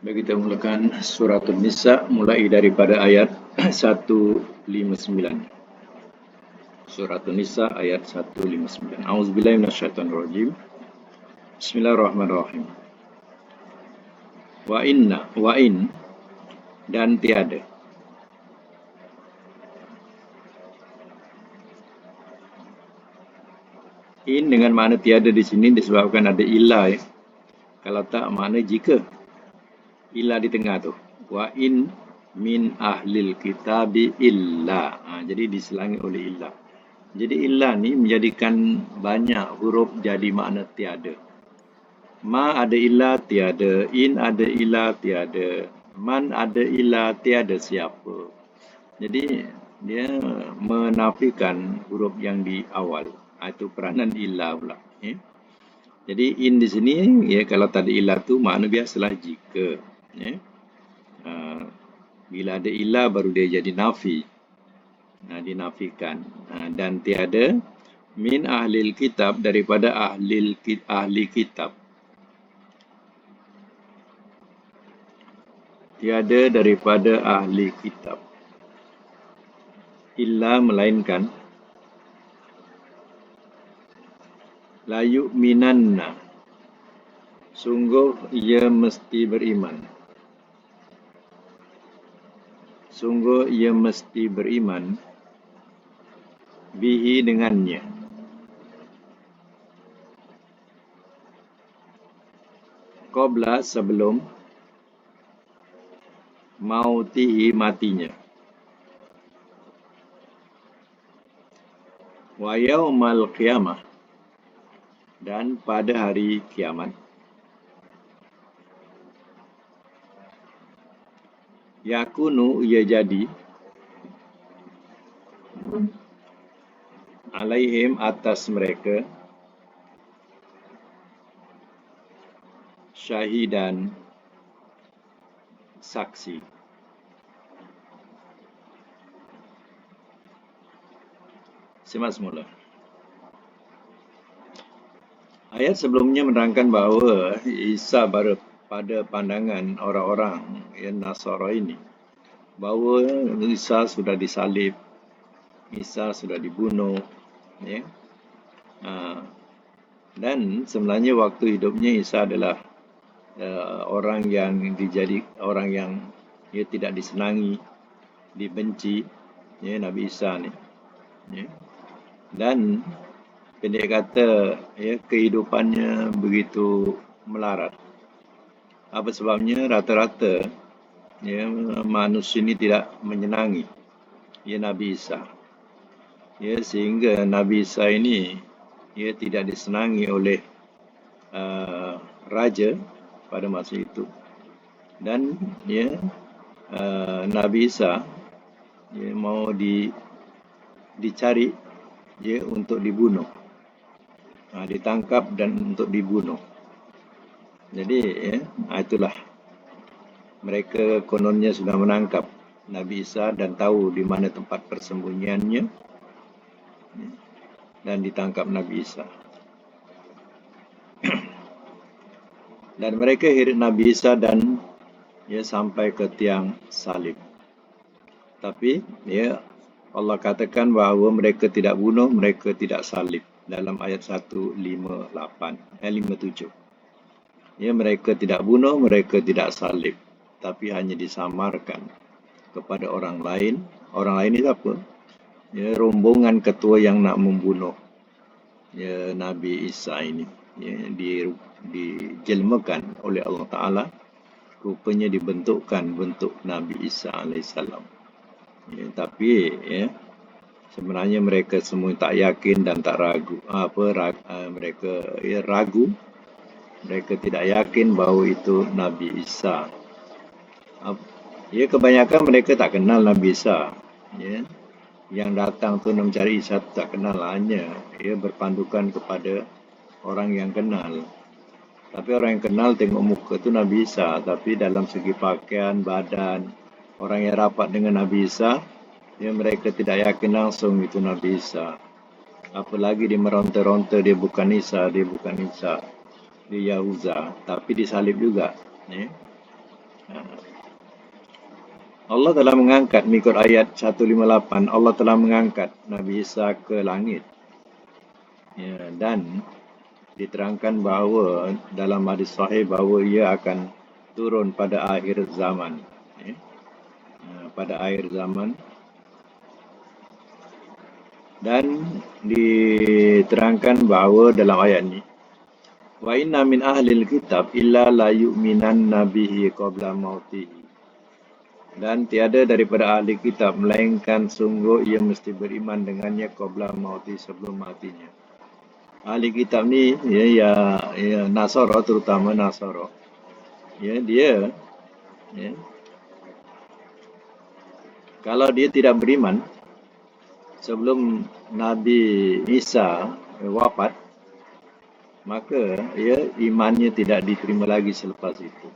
Baik, kita mulakan surah An-Nisa mulai daripada ayat 159. Surah An-Nisa ayat 159. A'udzubillahi minasyaitonirrajim. Bismillahirrahmanirrahim. Wa in dan tiada. In dengan makna tiada di sini disebabkan ada illa ya. Kalau tak makna jika. Illa di tengah tu. Wa in min ahlil kitabi illa. Jadi diselangi oleh illa. Jadi illa ni menjadikan banyak huruf jadi makna tiada. Ma ada illa tiada, in ada illa tiada, man ada illa tiada siapa. Jadi dia menafikan huruf yang di awal. Itu peranan illa pula. Jadi in di sini ya, kalau tak ada illa tu makna biasalah jika. Bila ada illa baru dia jadi nafi. Dinafikan. Dan tiada min ahlil kitab, daripada ahli kitab. Tiada daripada ahli kitab. Illa melainkan. La yu'minanna, sungguh ia mesti beriman. Sungguh ia mesti beriman. Bihi dengannya. Qabla sebelum. Mautihi matinya. Wa yaumal qiyamah, dan pada hari kiamat. Yakunu ia jadi. Alaihim atas mereka. Syahidan saksi. Simak semula. Ayat sebelumnya menerangkan bahawa Isa pada pandangan orang-orang yang Nasara ini, bahawa Isa sudah disalib, Isa sudah dibunuh, ya. Dan sebenarnya waktu hidupnya Isa adalah orang yang tidak disenangi, dibenci, ya, Nabi Isa ni. Ya. Dan pendek kata, ya, kehidupannya begitu melarat. Apa sebabnya? Rata-rata ya, manusia ini tidak menyenangi ya Nabi Isa. Ya, sehingga Nabi Isa ini ya tidak disenangi oleh raja pada masa itu. Dan ya Nabi Isa ya mau dicari ya untuk dibunuh. Ditangkap dan untuk dibunuh. Jadi ya, itulah mereka kononnya sudah menangkap Nabi Isa dan tahu di mana tempat persembunyiannya, dan ditangkap Nabi Isa. Dan mereka hirit Nabi Isa dan ya sampai ke tiang salib. Tapi ya Allah katakan bahawa mereka tidak bunuh, mereka tidak salib dalam ayat 158, 57. Ya, mereka tidak bunuh, mereka tidak salib, tapi hanya disamarkan kepada orang lain. Orang lain itu apa? Ya, rombongan ketua yang nak membunuh ya Nabi Isa ini. Ya, dijelmakan oleh Allah Ta'ala, rupanya dibentukkan bentuk Nabi Isa alaihissalam. Ya, tapi ya, sebenarnya mereka semua tak yakin dan tak ragu. Mereka ya, ragu. Mereka tidak yakin bahawa itu Nabi Isa. Ya, kebanyakan mereka tak kenal Nabi Isa. Ya, yang datang tu nak mencari Isa tak kenal, hanya ya berpandukan kepada orang yang kenal. Tapi orang yang kenal tengok muka tu Nabi Isa, tapi dalam segi pakaian, badan, orang yang rapat dengan Nabi Isa, ya mereka tidak yakin langsung itu Nabi Isa. Apalagi dia meronta-ronta dia bukan Isa, dia Yahuza, tapi disalib juga. Allah telah mengangkat, mengikut ayat 158, Allah telah mengangkat Nabi Isa ke langit. Ya, dan diterangkan bahawa dalam hadis sahih bahawa ia akan turun pada akhir zaman. Ya, pada akhir zaman. Dan diterangkan bahawa dalam ayat ini, wa inna min ahlil kitab illa la yu'minanna bihi qabla mautihi. Dan tiada daripada ahli kitab melainkan sungguh ia mesti beriman dengannya qabla mauti, sebelum matinya. Ahli kitab ni ya Nasara, terutama Nasara. Ya, dia ya, kalau dia tidak beriman sebelum Nabi Isa wafat, maka ya imannya tidak diterima lagi selepas itu.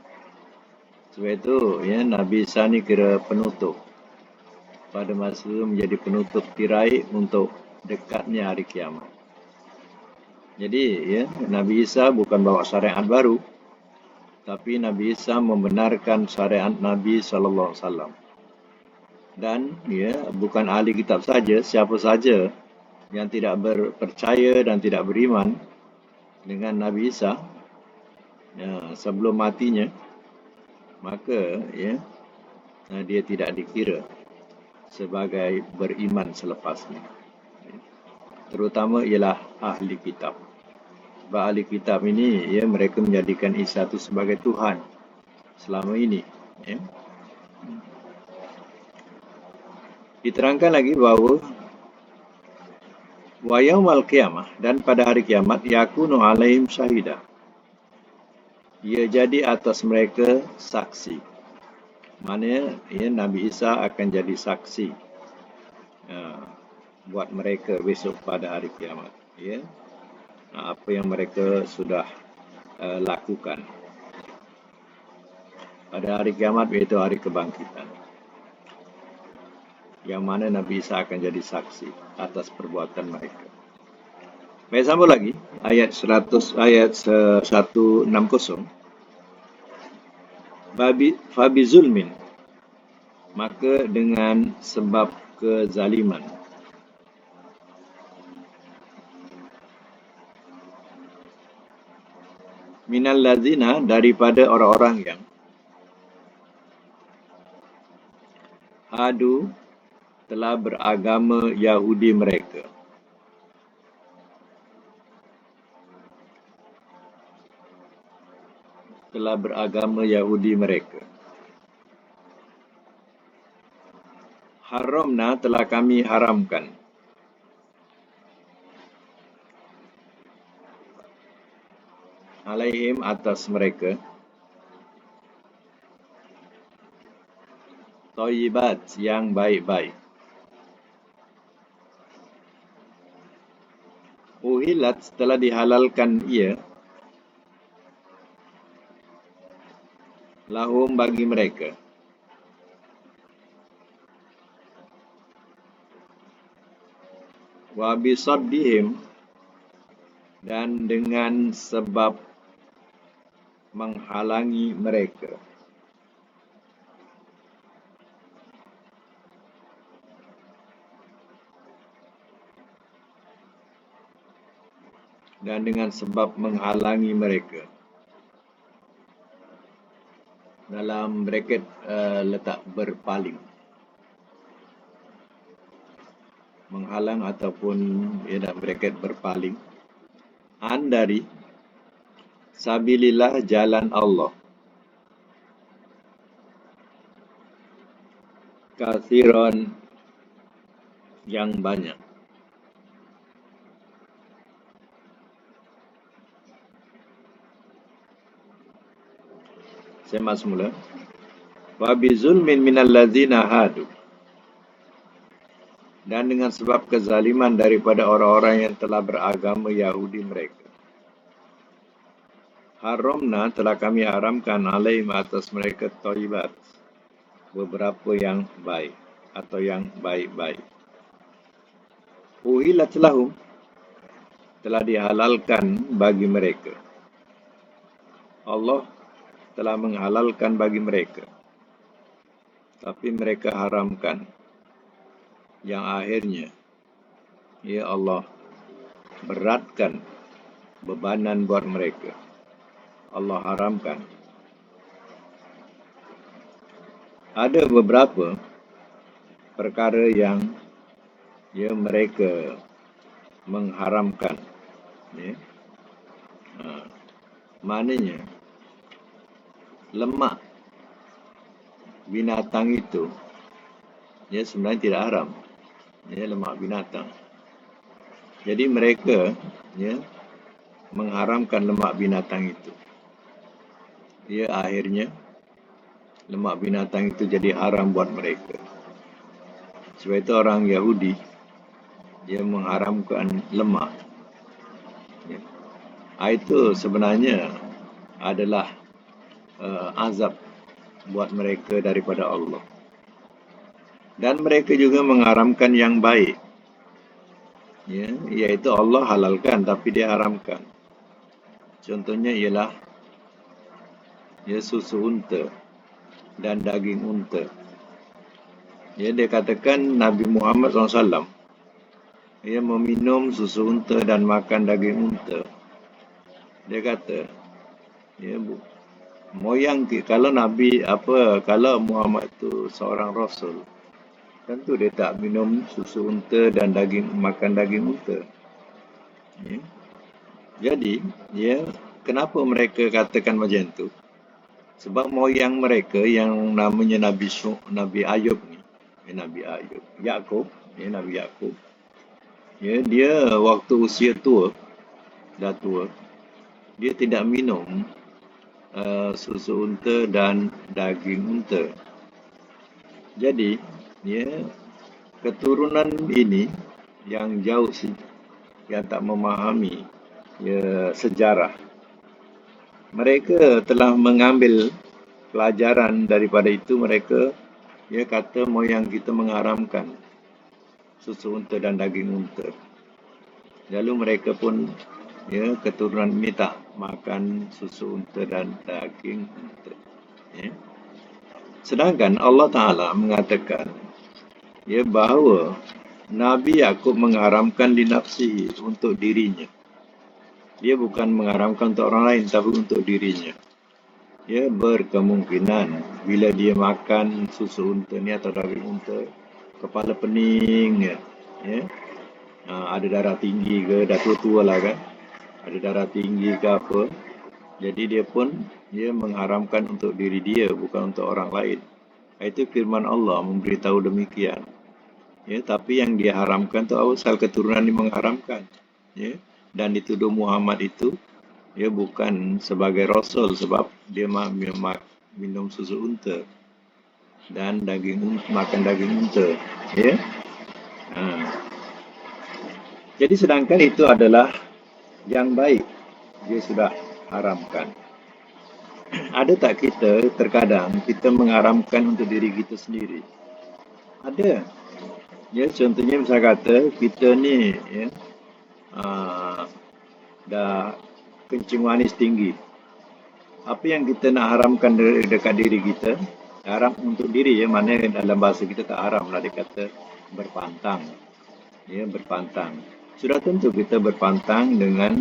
Sebab itu ya Nabi Isa ni kira penutup. Pada masa itu menjadi penutup tirai untuk dekatnya hari kiamat. Jadi ya Nabi Isa bukan bawa syariat baru, tapi Nabi Isa membenarkan syariat Nabi sallallahu alaihi wasallam. Dan ya bukan ahli kitab saja, siapa saja yang tidak percaya dan tidak beriman dengan Nabi Isa ya, sebelum matinya, maka ya dia tidak dikira sebagai beriman selepasnya. Terutama ialah ahli kitab. Sebab ahli kitab ini ya mereka menjadikan Isa itu sebagai Tuhan selama ini. Ya. Diterangkan lagi bahawa wa yaumal qiyamah, dan pada hari kiamat, yakunu alaihim syahida, ia jadi atas mereka saksi. Maknanya ya, Nabi Isa akan jadi saksi buat mereka besok pada hari kiamat. Ya. Apa yang mereka sudah lakukan pada hari kiamat, iaitu hari kebangkitan, yang mana Nabi Isa akan jadi saksi atas perbuatan mereka. Baik, sambung lagi ayat 160. Fabi zulmin, maka dengan sebab kezaliman, minal lazina, daripada orang-orang yang hadu, telah beragama Yahudi mereka. Telah beragama Yahudi mereka. Haramna, telah kami haramkan. Alaihim, atas mereka. Thayyibat, yang baik-baik. Uhilat, telah dihalalkan ia. Lahum, bagi mereka. Wa bisaddihim, dan dengan sebab menghalangi mereka. Dan dengan sebab menghalangi mereka. Dalam braket letak berpaling. Menghalang ataupun dalam braket berpaling. Dari sabilillah, jalan Allah. Kathiran, yang banyak. Saya masuk semula. Wa bizulmin minal ladzina hadu, dan dengan sebab kezaliman daripada orang-orang yang telah beragama Yahudi mereka. Haramna, telah kami haramkan alaihim, atas mereka, thayyibat, beberapa yang baik atau yang baik-baik. Uhilat lahum, telah dihalalkan bagi mereka. Allah telah menghalalkan bagi mereka, tapi mereka haramkan, yang akhirnya ya Allah beratkan bebanan buat mereka. Allah haramkan. Ada beberapa perkara yang ya mereka mengharamkan. Ya. Maknanya lemak binatang itu ya sebenarnya tidak haram. Ya, lemak binatang. Jadi mereka ya mengharamkan lemak binatang itu. Ya akhirnya lemak binatang itu jadi haram buat mereka. Sebab itu orang Yahudi dia mengharamkan lemak. Ya. Itu sebenarnya adalah azab buat mereka daripada Allah. Dan mereka juga mengharamkan yang baik, ya, iaitu Allah halalkan tapi dia haramkan. Contohnya ialah ya susu unta dan daging unta. Ya, dia katakan Nabi Muhammad SAW ia meminum susu unta dan makan daging unta. Dia kata, ya moyang kalau Nabi kalau Muhammad itu seorang Rasul, tentu dia tak minum susu unta dan makan daging unta. Ya. Jadi, ya kenapa mereka katakan macam itu? Sebab moyang mereka yang namanya Nabi Ayub ni, Nabi Ayub, Nabi Yakub. Ya, dia waktu usia dah tua, dia tidak minum susu unta dan daging unta. Jadi, ya keturunan ini yang jauh yang tak memahami ya sejarah, mereka telah mengambil pelajaran daripada itu. Mereka ya kata moyang kita mengharamkan susu unta dan daging unta. Lalu mereka pun ya keturunan ini tak makan susu unta dan daging unta. Ya. Sedangkan Allah Ta'ala mengatakan ya bahawa Nabi Yakub mengharamkan di nafsihi, untuk dirinya. Dia bukan mengharamkan untuk orang lain, tapi untuk dirinya. Ya, berkemungkinan bila dia makan susu unta ni atau daging unta, kepala pening ya. Ada darah tinggi ke, dah tua-tua lah kan, ada darah tinggi ke apa. Jadi dia pun mengharamkan untuk diri dia, bukan untuk orang lain. Itu firman Allah memberitahu demikian. Ya, tapi yang dia haramkan tu asal keturunan ini mengharamkan. Ya, dan dituduh Muhammad itu ya bukan sebagai rasul sebab dia minum susu unta dan makan daging unta. Ya. Jadi sedangkan itu adalah yang baik, dia sudah haramkan. Ada tak kita terkadang kita mengharamkan untuk diri kita sendiri? Ada. Ya, contohnya misal kata kita ni ya dah kencing manis tinggi. Apa yang kita nak haramkan dekat diri kita? Haram untuk diri ya, mana dalam bahasa kita tak haram lah, dia kata berpantang. Ya, berpantang. Sudah tentu kita berpantang dengan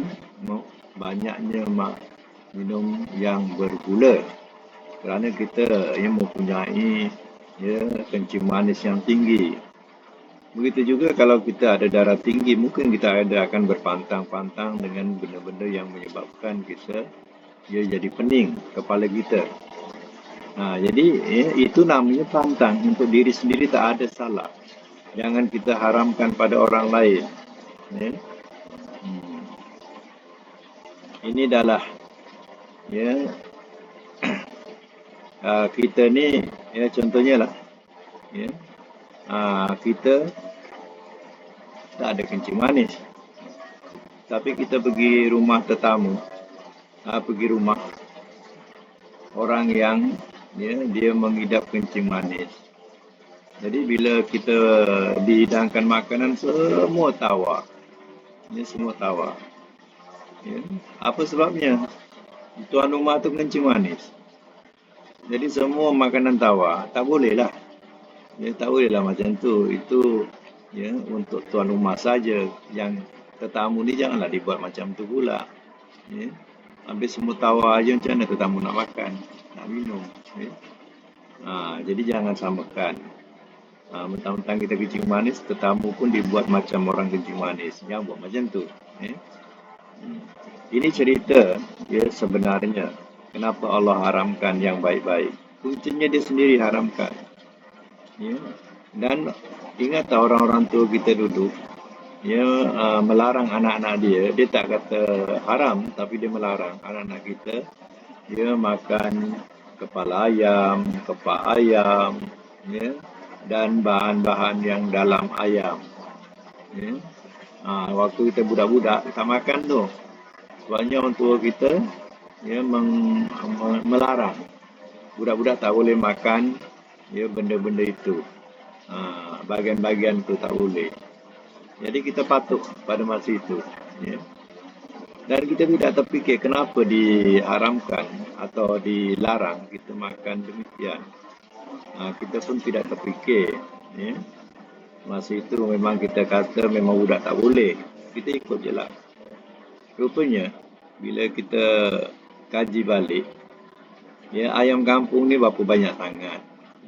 banyaknya minum yang bergula. Kerana kita mempunyai kencing manis yang tinggi. Begitu juga kalau kita ada darah tinggi, mungkin kita akan berpantang-pantang dengan benda-benda yang menyebabkan kita jadi pening kepala kita. Jadi itu namanya pantang untuk diri sendiri, tak ada salah. Jangan kita haramkan pada orang lain. Ya. Ini adalah kita ni contohnya lah kita tak ada kencing manis, tapi kita pergi rumah tetamu, pergi rumah orang yang dia mengidap kencing manis. Jadi bila kita dihidangkan makanan, semua tawa. Semua tawa. Apa sebabnya? Tuan rumah tu kencing manis. Jadi semua makanan tawar tak boleh lah. Ya, tak boleh lah macam tu. Itu ya untuk tuan rumah saja. Yang tetamu ni janganlah dibuat macam tu pula. Ya. Habis semua tawar aja macam mana tetamu nak makan, nak minum. Ya. Jadi jangan samakan. Mentang-mentang kita kencing manis, tetamu pun dibuat macam orang kencing manis. Jangan buat macam tu. Ya. Ini cerita ya sebenarnya kenapa Allah haramkan yang baik-baik. Kuncinya dia sendiri haramkan. Ya. Dan ingat tak orang-orang tua kita dulu, dia melarang anak-anak dia tak kata haram, tapi dia melarang anak-anak kita, dia makan kepala ayam, kepak ayam, ya, dan bahan-bahan yang dalam ayam. Ya. Waktu kita budak-budak, tak makan tu. Sebabnya orang tua kita ya, melarang. Budak-budak tak boleh makan ya, benda-benda itu. Bahagian-bahagian itu tak boleh. Jadi kita patuh pada masa itu. Ya. Dan kita tidak terfikir kenapa diharamkan atau dilarang kita makan demikian. Kita pun tidak terfikir. Ya. Masa itu memang kita kata memang budak tak boleh. Kita ikut je lah. Rupanya bila kita kaji balik, ya ayam kampung ni berapa banyak sangat.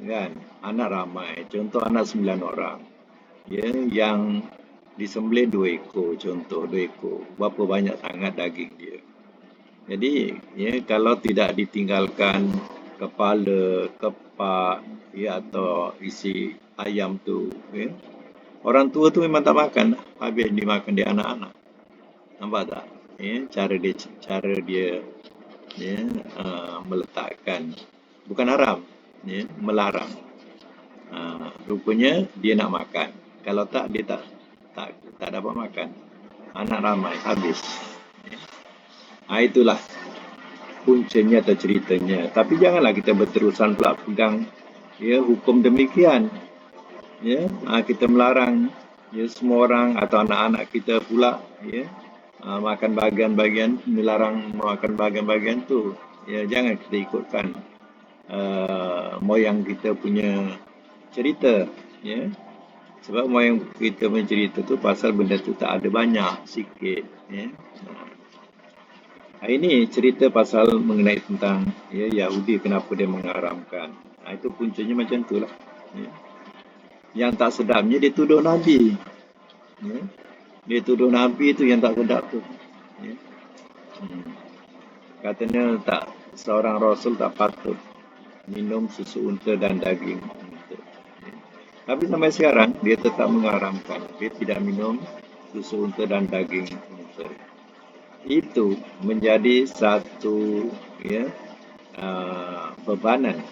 Kan? Anak ramai. Contoh anak 9 orang. Ya, yang disembelih 2 ekor, contoh 2 ekor. Berapa banyak sangat daging dia. Jadi, ya kalau tidak ditinggalkan kepala, kepak, ya atau isi ayam tu, ya, orang tua tu memang tak makan, habis dimakan dia anak-anak. Nampak tak? Ya, cara dia ya, meletakkan, bukan haram, ya, melarang. Rupanya dia nak makan. Kalau tak dia tak dapat makan. Anak ramai habis. Itulah puncanya atau ceritanya. Tapi janganlah kita berterusan pula pegang ya hukum demikian. Ya, kita melarang ya semua orang atau anak-anak kita pula ya makan bahagian-bahagian, melarang makan bahagian-bahagian tu. Ya, jangan kita ikutkan moyang kita punya cerita, ya. Sebab moyang kita punya cerita tu pasal benda tu tak ada banyak, sikit, ya. Ini cerita pasal mengenai tentang ya Yahudi kenapa dia mengharamkan. Itu puncanya macam tu lah. Ya. Yang tak sedapnya dia tuduh Nabi. Ya. Dia tuduh Nabi tu yang tak sedap tu. Ya. Katanya tak seorang Rasul tak patut minum susu unta dan daging unta. Ya. Tapi sampai sekarang dia tetap mengharamkan. Dia tidak minum susu unta dan daging unta. Itu menjadi satu ya bebanan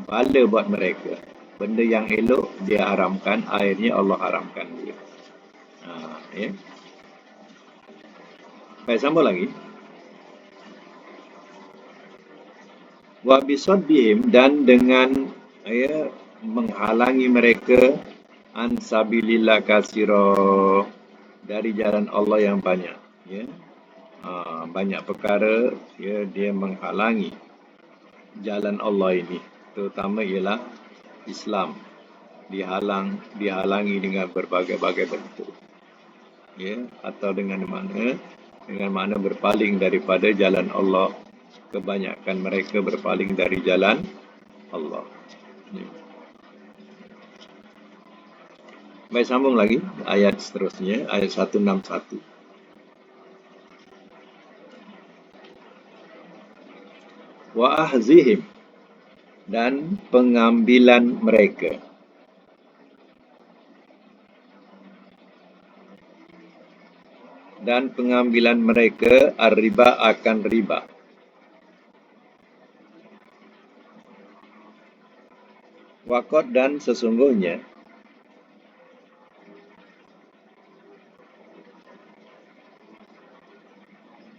bala buat mereka. Benda yang elok dia haramkan, akhirnya Allah haramkan dia. Ya. Baik, sambung lagi. Wa bisaddihim, dan dengan ya menghalangi mereka an sabilillah kasira, dari jalan Allah yang banyak. Ya. Banyak perkara ya dia menghalangi jalan Allah ini, terutama ialah Islam dihalangi dengan berbagai-bagai bentuk, ya, atau dengan mana berpaling daripada jalan Allah. Kebanyakan mereka berpaling dari jalan Allah. Ya. Baik, sambung lagi ayat seterusnya, ayat 161. Wa ahzihim, dan pengambilan mereka. Dan pengambilan mereka ar-riba, akan riba. Waqad, dan sesungguhnya.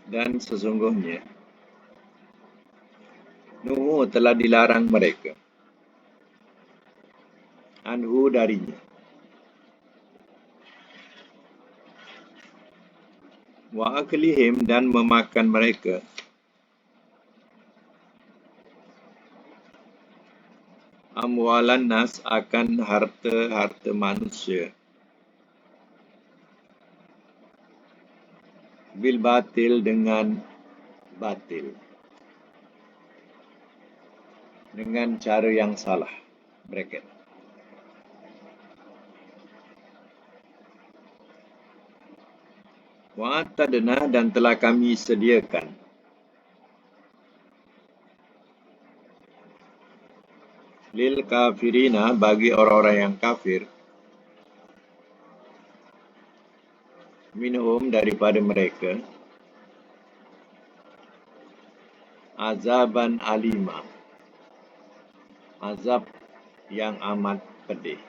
Dan sesungguhnya Nuhu telah dilarang mereka anhu, darinya. Wa aklihim, dan memakan mereka amwalan nas akan harta-harta manusia bil batil dengan batil, dengan cara yang salah. Bracket. Wa'atadna dan telah kami sediakan lil kafirina bagi orang-orang yang kafir minhum daripada mereka azaban alima, azab yang amat pedih.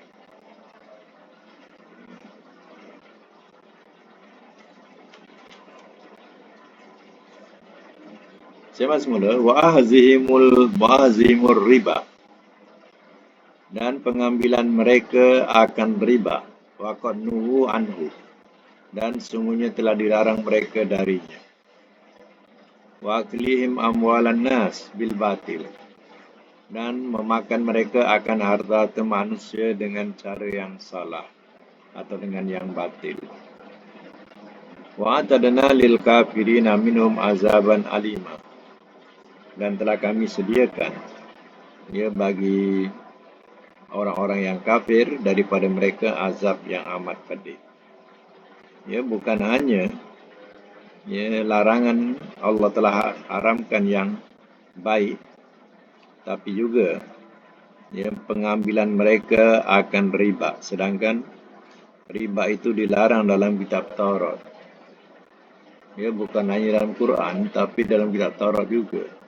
Saya semula wa'azimur riba, dan pengambilan mereka akan riba, waqad nuhu anhu, dan sungguhnya telah dilarang mereka darinya. Wa aklihim amwalan nas bil batil, dan memakan mereka akan harta manusia dengan cara yang salah atau dengan yang batil. Wa atadna lil kafirina minhum azaban alima, dan telah kami sediakan bagi orang-orang yang kafir daripada mereka azab yang amat pedih. Bukan hanya larangan Allah telah haramkan yang baik, tapi juga pengambilan mereka akan riba, sedangkan riba itu dilarang dalam kitab Taurat. Bukan hanya dalam Quran, tapi dalam kitab Taurat juga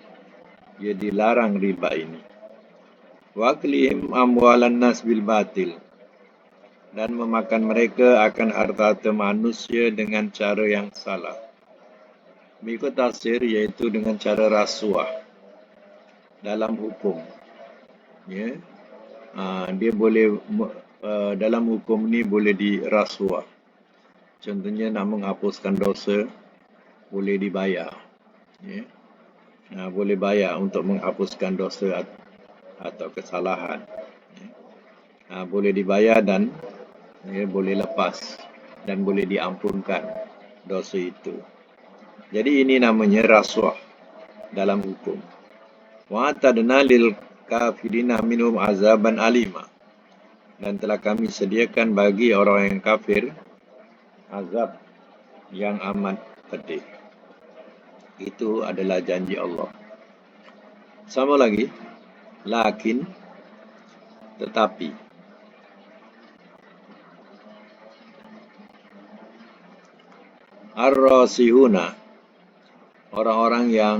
dilarang riba ini. Wa aklihim amwalan nas bil batil, dan memakan mereka akan harta manusia dengan cara yang salah. Mengikut tafsir, iaitu dengan cara rasuah dalam hukum. Dia boleh dalam hukum ni boleh dirasuah. Contohnya nak menghapuskan dosa, boleh dibayar. Boleh bayar untuk menghapuskan dosa atau kesalahan. Boleh dibayar dan boleh lepas dan boleh diampunkan dosa itu. Jadi ini namanya rasuah dalam hukum. Wa atadna lil kafirina minhum azaban alima, dan telah kami sediakan bagi orang yang kafir azab yang amat pedih. Itu adalah janji Allah. Sama lagi, lakin, tetapi. Ar-rasihuna, orang-orang yang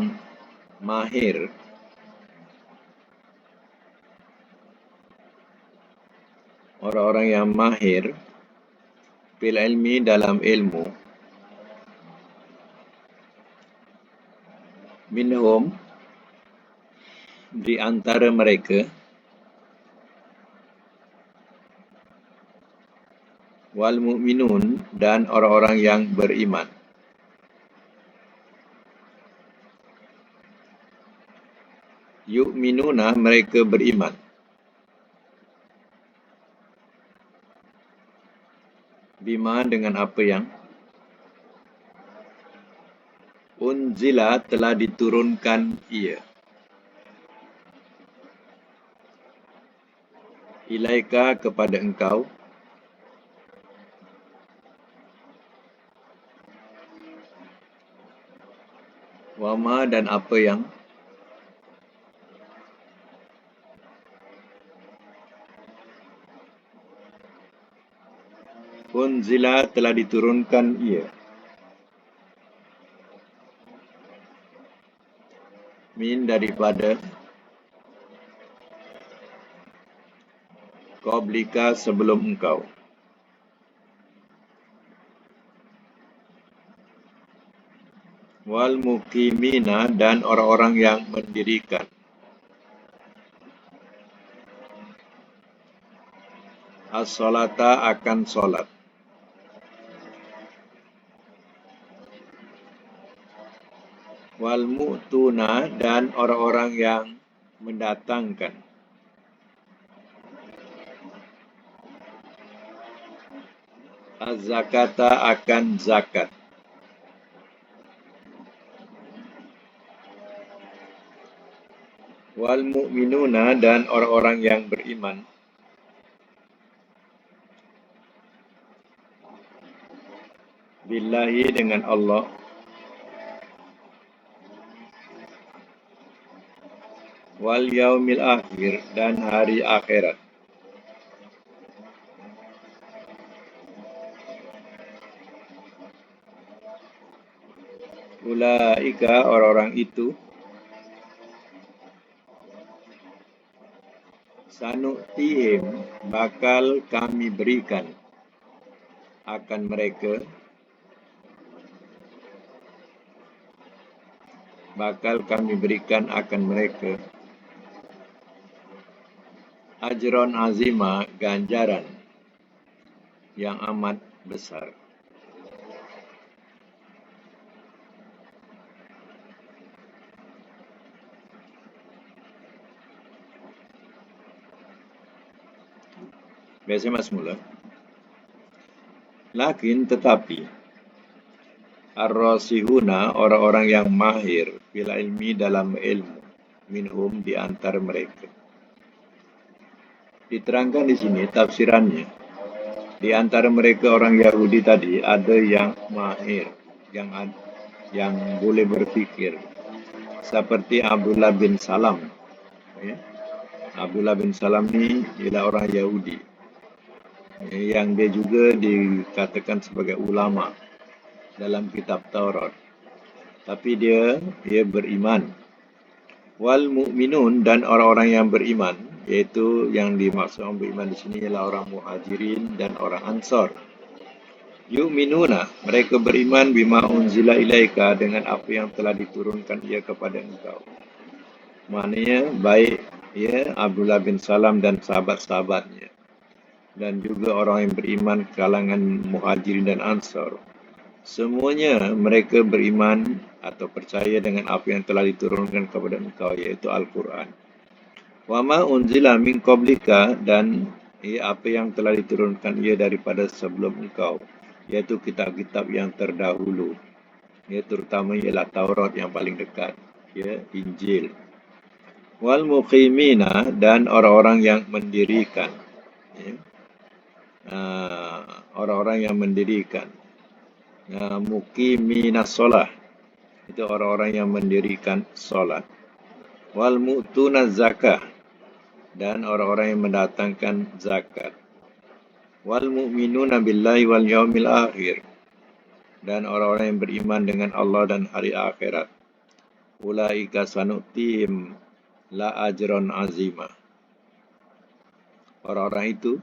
mahir, fil ilmi dalam ilmu, minhum di antara mereka, wal mu'minun dan orang-orang yang beriman. Yu'minuna, mereka beriman. Bima, dengan apa yang unzila, telah diturunkan ia, ilaika, kepada engkau, wama, dan apa yang unzila, telah diturunkan ia, min, daripada qablika, sebelum engkau, wal muqimina, dan orang-orang yang mendirikan as-salata, akan solat, wal mu'tuna, dan orang-orang yang mendatangkan Az-zakata akan zakat. Wal mu'minuna dan orang-orang yang beriman. Billahi dengan Allah. Wal yaumil akhir dan hari akhirat. Ulaika orang-orang itu sanu'tihim bakal kami berikan akan mereka ajron azima ganjaran yang amat besar. Biasa mas mula. Lakin tetapi ar-rasihuna orang-orang yang mahir bila ilmi dalam ilmu minhum di antara mereka. Diterangkan di sini tafsirannya. Di antara mereka orang Yahudi tadi ada yang mahir, yang boleh berfikir. Seperti Abdullah bin Salam. Ya. Abdullah bin Salam ni ialah orang Yahudi. Yang dia juga dikatakan sebagai ulama dalam kitab Taurat. Tapi dia beriman. Wal mu'minun dan orang-orang yang beriman, iaitu yang dimaksud orang beriman di sini ialah orang muhajirin dan orang ansar. Yu'minuna, mereka beriman bima unzila ilaika dengan apa yang telah diturunkan ia kepada engkau. Maknanya baik Abdullah bin Salam dan sahabat-sahabatnya dan juga orang yang beriman kalangan muhajirin dan ansar. Semuanya mereka beriman atau percaya dengan apa yang telah diturunkan kepada engkau, iaitu Al-Quran. Wa ma unzila min qablika dan apa yang telah diturunkan ia daripada sebelum engkau, iaitu kitab-kitab yang terdahulu. Terutama ialah Taurat yang paling dekat, Injil. Wal muqimina dan orang-orang yang mendirikan. Orang-orang yang mendirikan. Muqiminas solah, itu orang-orang yang mendirikan solat. Wal mu'tunaz zakah dan orang-orang yang mendatangkan zakat. Wal mu'minuna billahi wal yaumil akhir dan orang-orang yang beriman dengan Allah dan hari akhirat. Ulaika sanu'tihim la ajron azima. Orang-orang itu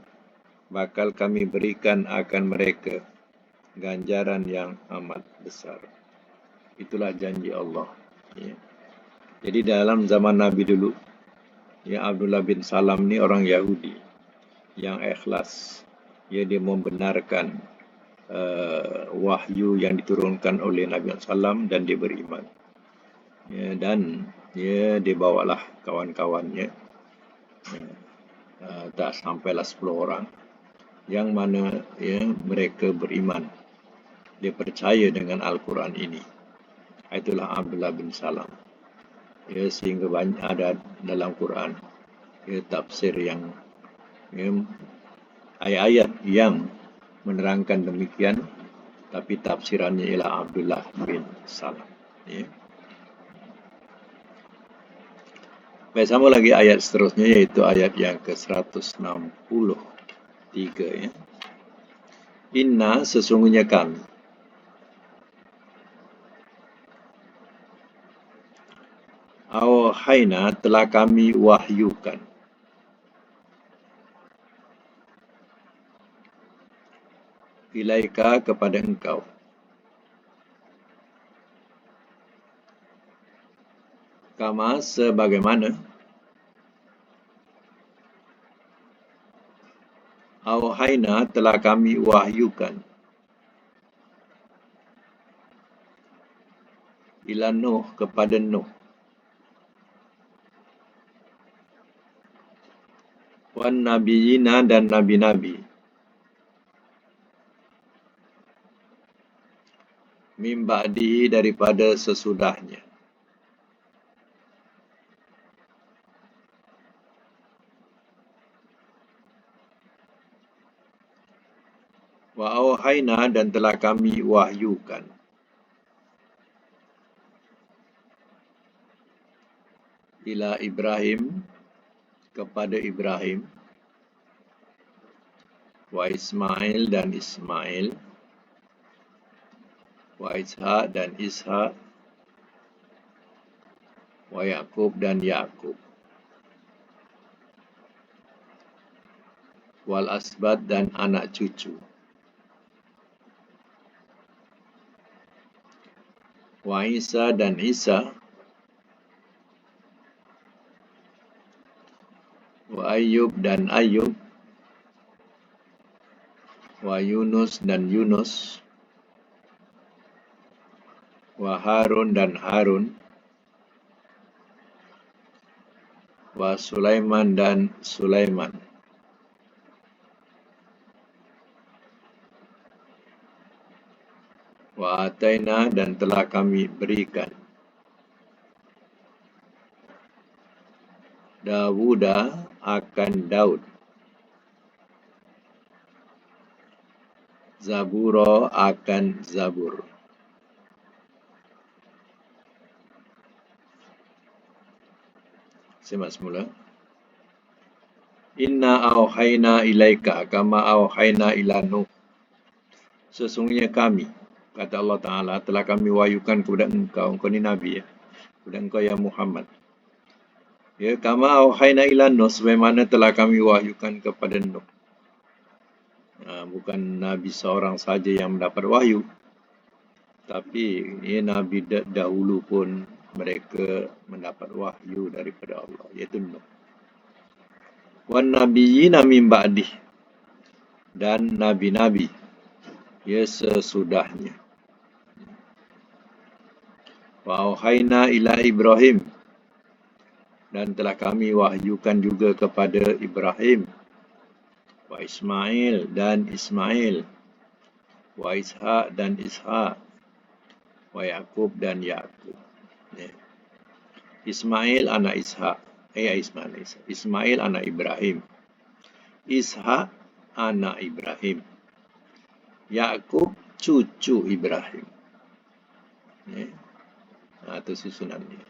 bakal kami berikan akan mereka ganjaran yang amat besar. Itulah janji Allah. Jadi dalam zaman Nabi dulu, Abdullah bin Salam ni orang Yahudi yang ikhlas. Dia membenarkan wahyu yang diturunkan oleh Nabi Sallam dan dia beriman. Dan dia dibawalah kawan-kawannya. Tak sampailah 10 orang yang mana mereka beriman. Dia percaya dengan Al-Quran ini. Itulah Abdullah bin Salam. Sehingga banyak ada dalam Quran tafsir yang ayat-ayat yang menerangkan demikian, tapi tafsirannya ialah Abdullah bin Salam. Baik, sama lagi ayat seterusnya, iaitu ayat yang ke-163. Inna, sesungguhnya kami. Awhayna, telah kami wahyukan. Ilaika, kepada engkau. Kama, sebagaimana. Awhayna, telah kami wahyukan. Ila Nuh, kepada Nuh. Wan nabiyina, dan nabi-nabi. Min ba'dihi, daripada sesudahnya. Wa auhayna, dan telah kami wahyukan. Ila Ibrahim, kepada Ibrahim. Wa Ismail, dan Ismail. Wa Ishaq, dan Ishaq. Wa Yaqub, dan Yaqub. Wal asbat, dan anak cucu. Wa Isa, dan Isa. Wa Ayyub, dan Ayyub. Wa Yunus, dan Yunus. Wa Harun, dan Harun. Wa Sulaiman, dan Sulaiman. Wa ataina, dan telah kami berikan. Dawuda, akan Daud. Zaburo, akan Zabur. Simak semula. Inna auhayna ilaika kama auhayna ila Nuh. Sesungguhnya kami, kata Allah Ta'ala, telah kami wahyukan kepada engkau ni Nabi ya, kepada engkau ya Muhammad. Ya, kama auhayna ila Nuh, sebagaimana telah kami wahyukan kepada Nuh. Bukan Nabi seorang saja yang mendapat wahyu, tapi ya, Nabi dahulu pun mereka mendapat wahyu daripada Allah, iaitu Nuh. Wan nabiyyina min ba'dih, dan nabi-nabi ya sesudahnya. Wa auhayna ila Ibrahim, dan telah kami wahyukan juga kepada Ibrahim. Wa Ismail, dan Ismail. Wa Ishaq, dan Ishaq. Wa Yaqub, dan Yaqub. Ya. Ismail anak Ishaq. Ismail anak Ibrahim. Ishaq anak Ibrahim. Yaqub cucu Ibrahim. Ya. Itu susunannya.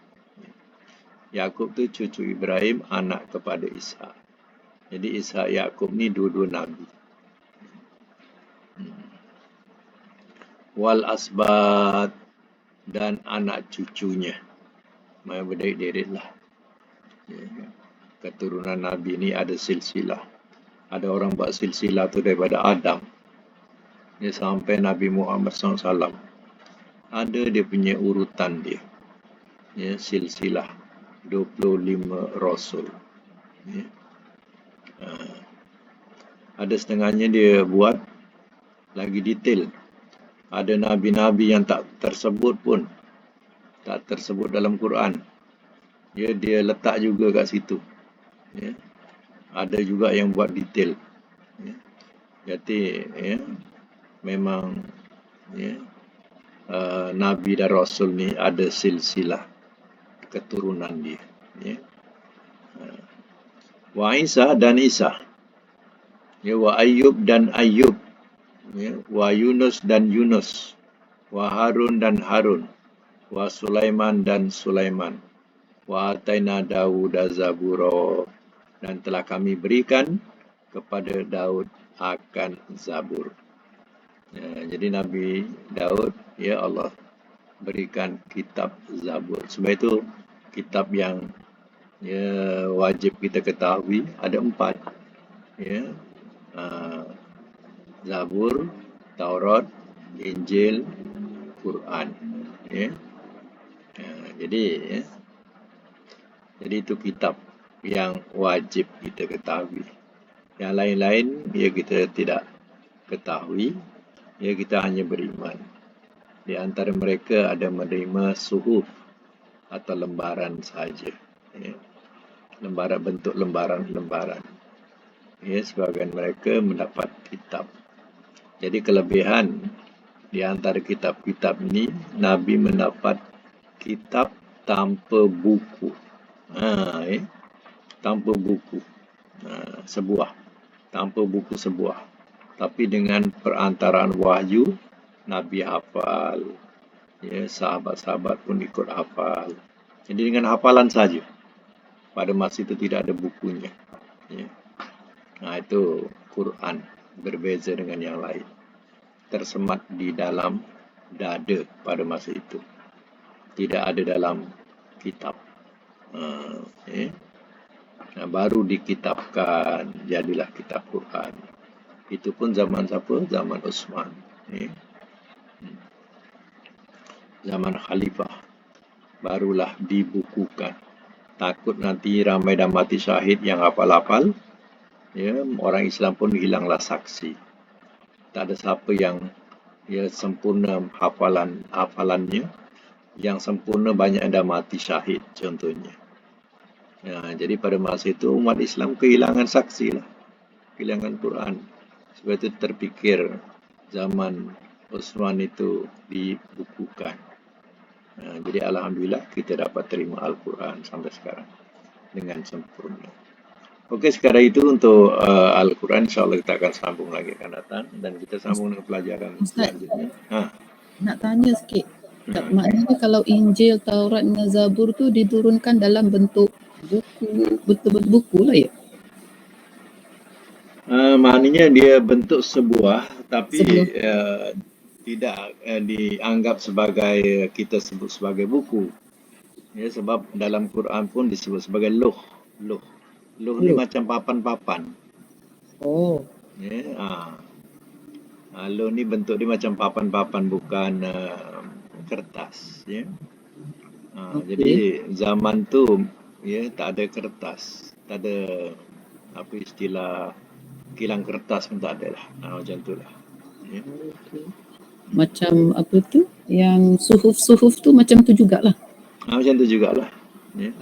Yaqub tu cucu Ibrahim, anak kepada Ishaq. Jadi Ishaq Yaqub ni dua-dua Nabi. Wal asbat, dan anak cucunya. Mereka berderet-deret lah. Ya. Keturunan Nabi ni ada silsilah. Ada orang buat silsilah tu daripada Adam. Dia sampai Nabi Muhammad SAW. Ada dia punya urutan dia. Ya, silsilah 25 Rasul. Ya. Ada setengahnya dia buat lagi detail. Ada Nabi-Nabi yang tak tersebut pun. Tak tersebut dalam Quran. Ya, dia letak juga kat situ. Ya. Ada juga yang buat detail. Ya. Jadi, ya, memang ya, Nabi dan Rasul ni ada silsilah keturunan dia. Ya. Wa Isa, dan Isa. Ya, wa Ayyub, dan Ayyub. Ya, wa Yunus, dan Yunus. Wa Harun, dan Harun. Wa Sulaiman, dan Sulaiman. Wa ataina Dawuda Zaburo, dan telah kami berikan kepada Daud akan Zabur. Ya, jadi Nabi Daud, ya Allah berikan kitab Zabur. Sebab itu kitab yang ya wajib kita ketahui ada 4. Ya, Zabur, Taurat, Injil, Quran. Ya. Jadi itu kitab yang wajib kita ketahui. Yang lain-lain ya kita tidak ketahui, ya kita hanya beriman. Di antara mereka ada menerima suhuf atau lembaran saja. Ya. Lembaran, bentuk lembaran-lembaran. Ya, sebagian mereka mendapat kitab. Jadi kelebihan Di antara kitab-kitab ni, Nabi mendapat kitab tanpa buku. Tanpa buku. Sebuah. Tanpa buku sebuah. Tapi dengan perantaraan wahyu, Nabi hafal. Ya, sahabat-sahabat pun ikut hafal. Jadi dengan hafalan saja. Pada masa itu tidak ada bukunya. Ya. Itu Quran. Berbeza dengan yang lain. Tersemat di dalam dada pada masa itu. Tidak ada dalam kitab. Baru dikitabkan, jadilah kitab Quran. Itu pun zaman siapa? Zaman Uthman. Zaman Khalifah. Barulah dibukukan. Takut nanti ramai dah mati syahid yang hafal-hafal. Ya, orang Islam pun hilanglah saksi. Tak ada siapa yang sempurna hafalannya. Yang sempurna banyak dah mati syahid contohnya. Jadi pada masa itu umat Islam kehilangan saksi lah. Kehilangan Quran. Sebab itu terfikir zaman Uthman itu dibukukan. Jadi Alhamdulillah kita dapat terima Al-Quran sampai sekarang dengan sempurna. Okey, sekarang itu untuk Al-Quran. InsyaAllah kita akan sambung lagi akan datang. Dan kita sambung dengan pelajaran selanjutnya. Nak tanya sikit. Maknanya kalau Injil, Taurat dan Zabur tu diturunkan dalam bentuk buku, betul-betul buku lah ya? Maknanya dia bentuk sebuah, tapi tidak dianggap sebagai kita sebut sebagai buku. Ya, sebab dalam Quran pun disebut sebagai luh. Luh ni macam papan-papan. Luh ni bentuk dia macam papan-papan, bukan kertas. Ya. Jadi zaman tu tak ada kertas, tak ada apa istilah kilang kertas pun tak ada lah. Macam tu lah. Ya. Macam apa tu? Yang suhuf tu macam tu jugalah. Macam tu jugalah. Ya.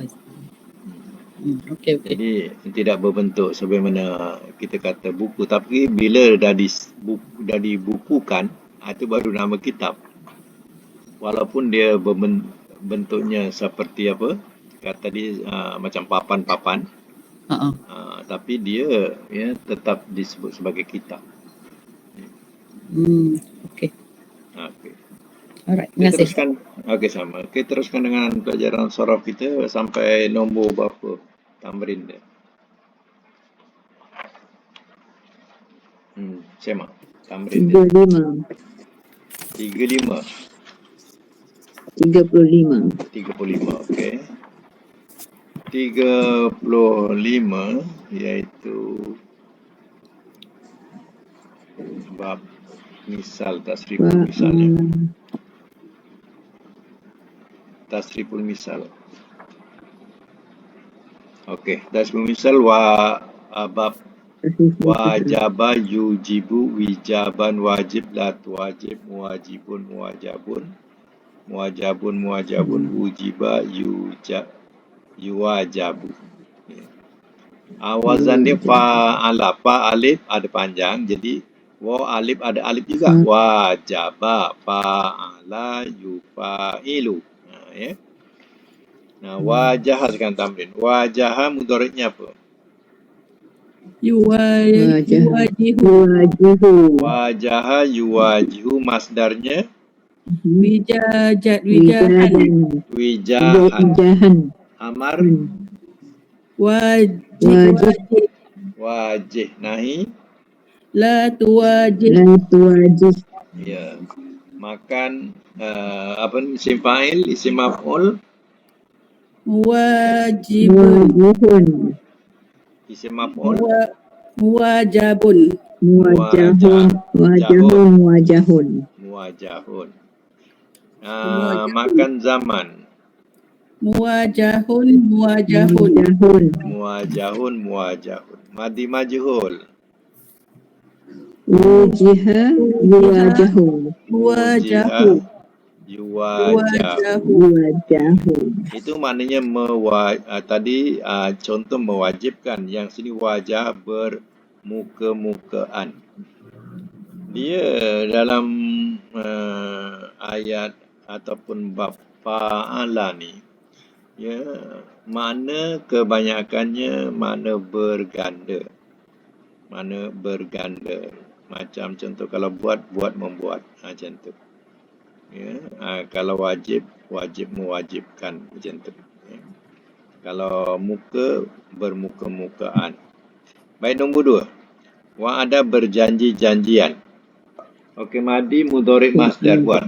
Okey. Jadi tidak berbentuk sebagaimana kita kata buku, tapi bila dah dibukukan, itu baru nama kitab. Walaupun dia bentuknya seperti apa? Kata dia macam papan-papan. Tapi dia tetap disebut sebagai kitab. Okey. Alright, terima kasih. Teruskan. Okey, sama. Okey, teruskan dengan pelajaran soraf kita sampai nombor berapa tamrin dia. Sema. Tamrin dia. 35. 35. Okey. 35 iaitu bab misal tasriful misalnya. Tasriful misal. Okey, tasriful misal bab wajaba yujibu wijaban wajib lat wajib muwajibun muwajabun wujiba yuwajabu. Wazan dia fa'ala, fa alif ada panjang, jadi wa alif ada alif juga. Wajaba fa'ala yufa'ilu. Wajah sekarang tamrin. Wajah mudhari'nya apa? Yuwajihu. Wajah yuwajihu, masdarnya wijahan. Amar wajih. Nahi la tuwajih. Ya. Makan isim fa'il, isim maf'ul Wajibun. Isim maf'ul Muwajabun. Muwajahun. Makan zaman Muwajahun. Madi majhul yuwajahu. Itu maknanya tadi contoh mewajibkan. Yang sini wajah bermuka-mukaan. Dia dalam ayat ataupun bab fa'ala ni, ya, mana kebanyakannya mana berganda. Mana berganda. Macam contoh kalau buat membuat. Macam tu. Ya, kalau wajib mewajibkan, macam tu. Ya. Kalau muka, bermuka-mukaan. Baik, nombor 2. Wa'ada berjanji-janjian. Okey, Madi mudhari' masdar buat.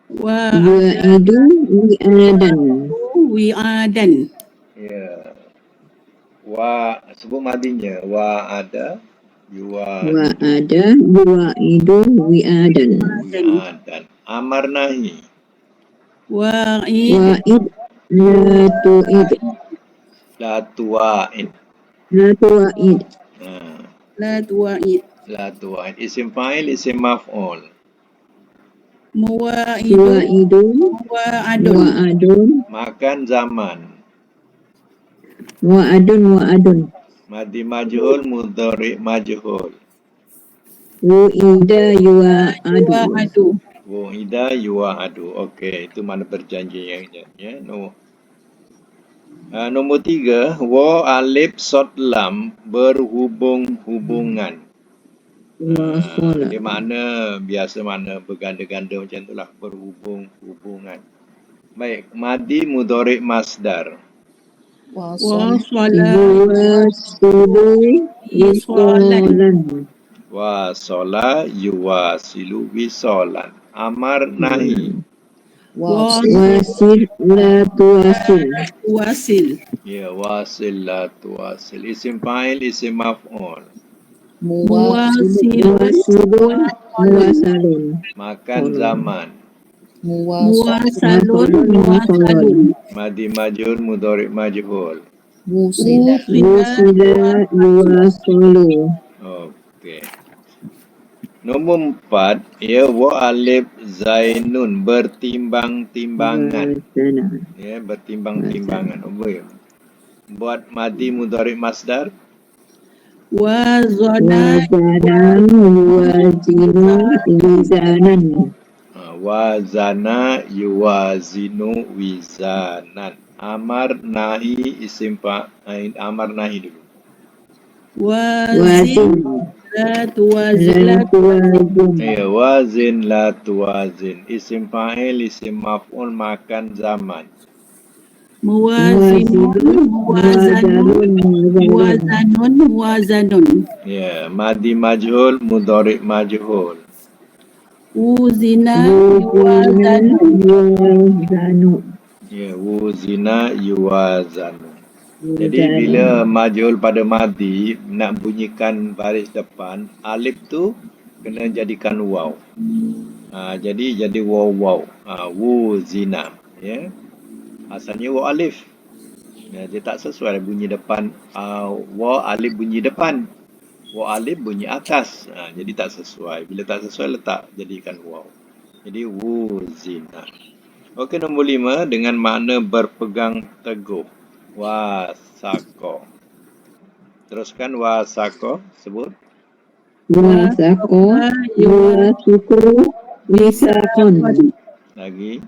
Wa'idu wi'adan. Wi'adan. Ya. Sebut madinya. Wa'ada Wa'ada yuwa'idu wi'adan. wi'adan. Amar nahi. Wa'id. Wa'id la tu'id. La tuwa'id. La tu'id. La tu'id. La tuwa'id. Isim fa'il, isim maf'ul. Muwa'idu. Wa'idu Wa'adun. wa'adun. Makan zaman. Wa'adun. Madi majhul, mudhari' majhul. Wu'ida yuwa'adu. Wa'adu. Wu'ida yuwa'adu. Okey, itu mana berjanjinya. Ya, nombor 3, wa alif sod lam berhubung-hubungan. Dia biasa mana berganda-ganda macam itulah, berhubung-hubungan. Baik, madi mudhari' masdar. Wasala. Yuwasilu wisalan. Wasala yuwasilu wisalan. Amar nahi. Wasil la tuwasil. Wasil. Ya, wasil la tuwasil. Isim fa'il, isim maf'ul. Muwasilun. Muwasalun. Makan zaman. Muwasalun. Muwasalun. Madi majhul, mudhari' majhul. Wusila yuwasilu. Okey. Nombor 4, ya, wa alif zainun bertimbang-timbangan. Ya, bertimbang-timbangan. Buat madi mudhari' masdar. Wazana. Yuwazinu wizanan. Wazana yuwazinu wizanan. Amar nahi isim fa'il. Amar nahi dulu. Wazin. La tuwazin. Ya, wazin la tuwazin. Isim fa'il, isim maf'ul, makan zaman. Muwazinun. Muwazanun. Ya, madi majhul, mudhari' majhul. Uzina. Yuwazanu. Ya, wuzina yuwazanu. Jadi bila majhul pada madi nak bunyikan baris depan, alif tu kena jadikan waw. Jadi waw. Wuzina. Ya. Asalnya waw alif. Ya, dia tak sesuai bunyi depan. Waw alif bunyi depan. Waw alif bunyi atas. Jadi tak sesuai. Bila tak sesuai letak jadikan waw. Jadi wuzina. Okey, nombor 5 dengan makna berpegang teguh. Wasako. Teruskan wasako, sebut. Wasako yuwasiku wisakon. Lagi.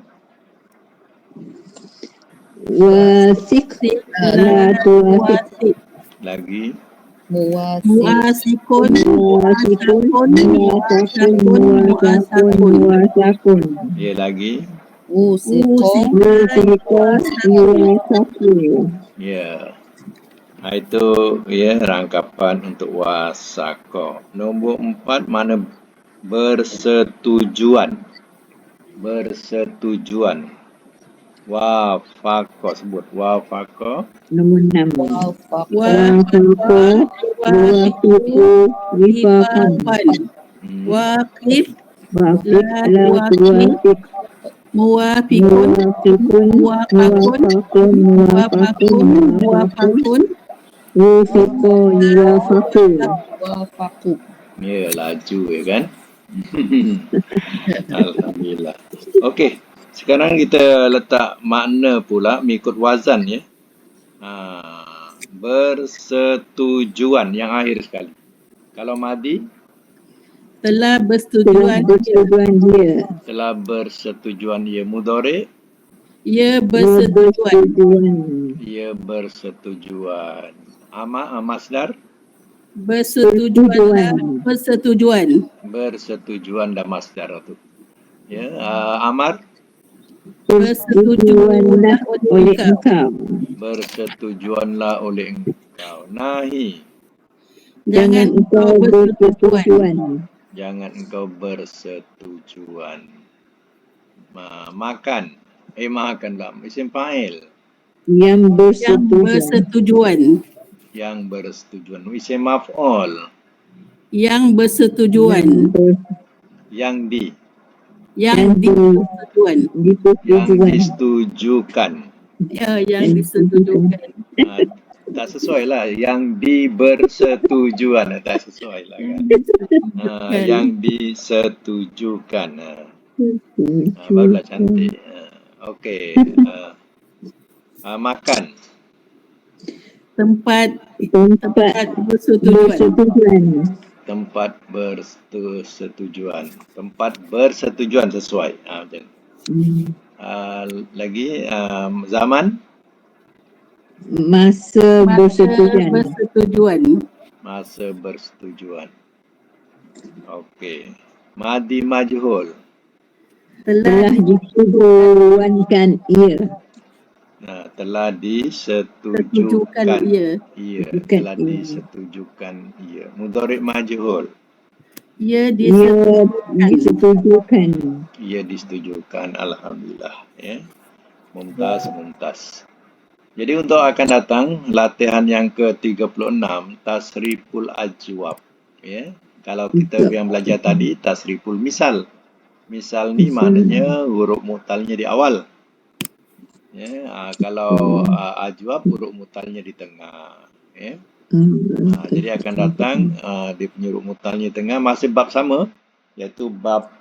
Wasik la tuwasik. Lagi. Muwasikun. Muwasakun. Ya, lagi. Wusikon yuwasaku. Ya. Itu ya rangkapan untuk wasako. Nombor 4 mana bersetujuan. Bersetujuan. Wafako, sebut. Wafako. Nombor 6. Wafako wifakan. Waqif. Wafik la tuwasik. Muwafiqun. Muwafaqun. Wufiko yuwafaku. Ya, laju ya kan. Alhamdulillah. Okey, sekarang kita letak makna pula mengikut wazan ya. Bersetujuan yang akhir sekali. Kalau madi Telah telah bersetujuan bersetujuan dia. Telah bersetujuan ia. Mudhari' ia Ia bersetujuan. bersetujuan. ia bersetujuan. Masdar Bersetujuanlah persetujuan. bersetujuan dan masdar tu. Ya, amar Bersetujuanlah oleh engkau. bersetujuanlah oleh engkau. Nahi Jangan engkau bersetujuan. jangan engkau bersetujuan. Makan. Makanlah. Isim fa'il. Yang Yang bersetujuan. bersetujuan. Yang bersetujuan. Isim maf'ul. Yang bersetujuan. Yang di. Yang disetujuan. Yang Disetujuan. disetujukan. Ya, yang disetujukan. Tak sesuai lah. Yang dibersetujuan. Tak sesuai lah kan. Yang disetujukan. Barulah cantik. Okey. Makan. Tempat bersetujuan. Tempat bersetujuan. Tempat bersetujuan sesuai. Macam ni. Lagi zaman. Masa bersetujuan. Masa bersetujuan. Okey. Madi majhul. Telah disetujukan ia. Telah disetujukan ia. Telah disetujukan ia. Mudhari' majhul. Ia disetujukan. Ia disetujukan. Alhamdulillah. Ya. Mumtaz. Jadi untuk akan datang latihan yang ke-36 tasriful ajwab. Ya. Kalau kita yang belajar tadi tasriful misal. Misal ni maknanya huruf mu'talnya di awal. Ya, kalau ajwab huruf mu'talnya di tengah. Ya. Jadi akan datang dia punya huruf mu'talnya di tengah masih bab sama iaitu bab